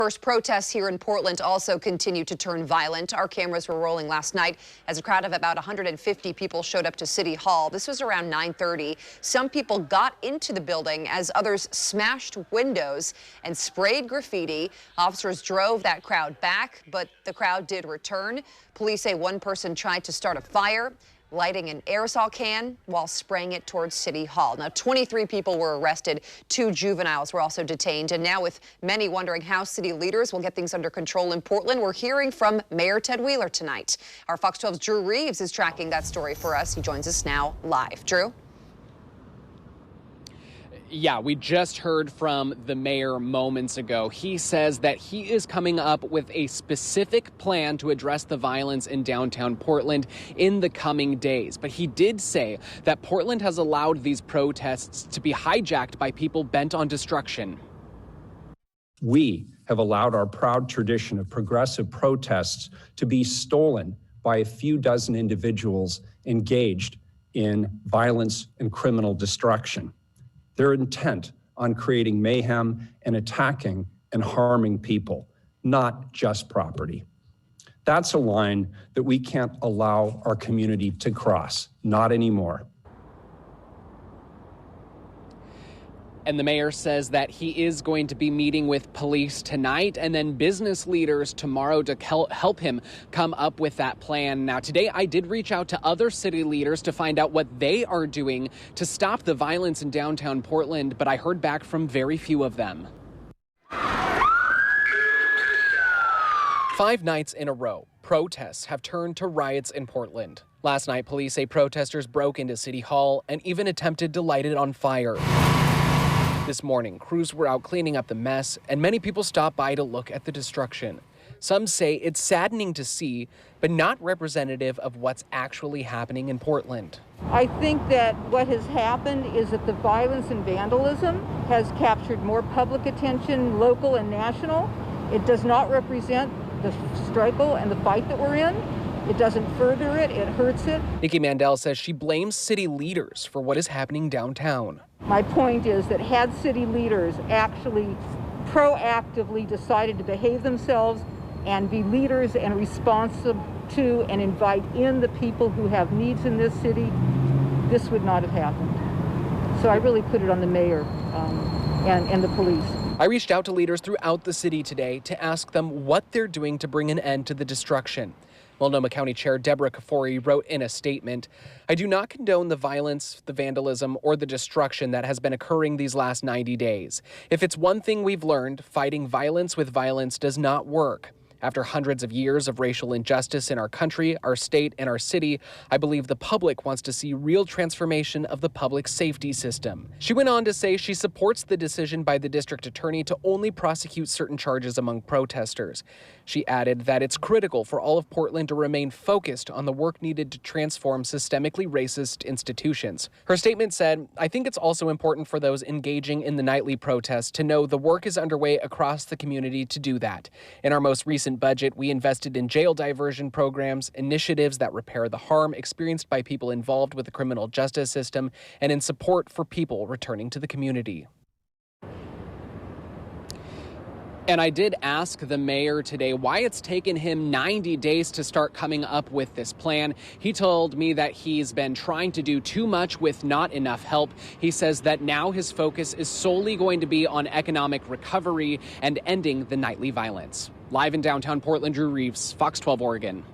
First protests here in Portland also continue to turn violent. Our cameras were rolling last night as a crowd of about 150 people showed up to City Hall. This was around 9:30. Some people got into the building as others smashed windows and sprayed graffiti. Officers drove that crowd back, but the crowd did return. Police say one person tried to start a fire, lighting an aerosol can while spraying it towards City Hall. Now, 23 people were arrested. 2 juveniles were also detained. And now, with many wondering how city leaders will get things under control in Portland, we're hearing from Mayor Ted Wheeler tonight. Our Fox 12's Drew Reeves is tracking that story for us. He joins us now live. Drew? Yeah, we just heard from the mayor moments ago. He says that he is coming up with a specific plan to address the violence in downtown Portland in the coming days. But he did say that Portland has allowed these protests to be hijacked by people bent on destruction. We have allowed our proud tradition of progressive protests to be stolen by a few dozen individuals engaged in violence and criminal destruction. They're intent on creating mayhem and attacking and harming people, not just property. That's a line that we can't allow our community to cross, not anymore. And the mayor says that he is going to be meeting with police tonight and then business leaders tomorrow to help him come up with that plan. Now, today I did reach out to other city leaders to find out what they are doing to stop the violence in downtown Portland, but I heard back from very few of them. 5 nights in a row, protests have turned to riots in Portland. Last night, police say protesters broke into City Hall and even attempted to light it on fire. This morning, crews were out cleaning up the mess, and many people stopped by to look at the destruction. Some say it's saddening to see, but not representative of what's actually happening in Portland. I think that what has happened is that the violence and vandalism has captured more public attention, local and national. It does not represent the struggle and the fight that we're in. It doesn't further it, it hurts it. Nikki Mandel says she blames city leaders for what is happening downtown. My point is that had city leaders actually proactively decided to behave themselves and be leaders and responsive to and invite in the people who have needs in this city, this would not have happened. So I really put it on the mayor and the police. I reached out to leaders throughout the city today to ask them what they're doing to bring an end to the destruction. Multnomah County Chair Deborah Kafori wrote in a statement, "I do not condone the violence, the vandalism, or the destruction that has been occurring these last 90 days. If it's one thing we've learned, fighting violence with violence does not work. After hundreds of years of racial injustice in our country, our state, and our city, I believe the public wants to see real transformation of the public safety system." She went on to say she supports the decision by the district attorney to only prosecute certain charges among protesters. She added that it's critical for all of Portland to remain focused on the work needed to transform systemically racist institutions. Her statement said, "I think it's also important for those engaging in the nightly protests to know the work is underway across the community to do that. In our most recent budget, we invested in jail diversion programs, initiatives that repair the harm experienced by people involved with the criminal justice system, and in support for people returning to the community." And I did ask the mayor today why it's taken him 90 days to start coming up with this plan. He told me that he's been trying to do too much with not enough help. He says that now his focus is solely going to be on economic recovery and ending the nightly violence. Live in downtown Portland, Drew Reeves, Fox 12 Oregon.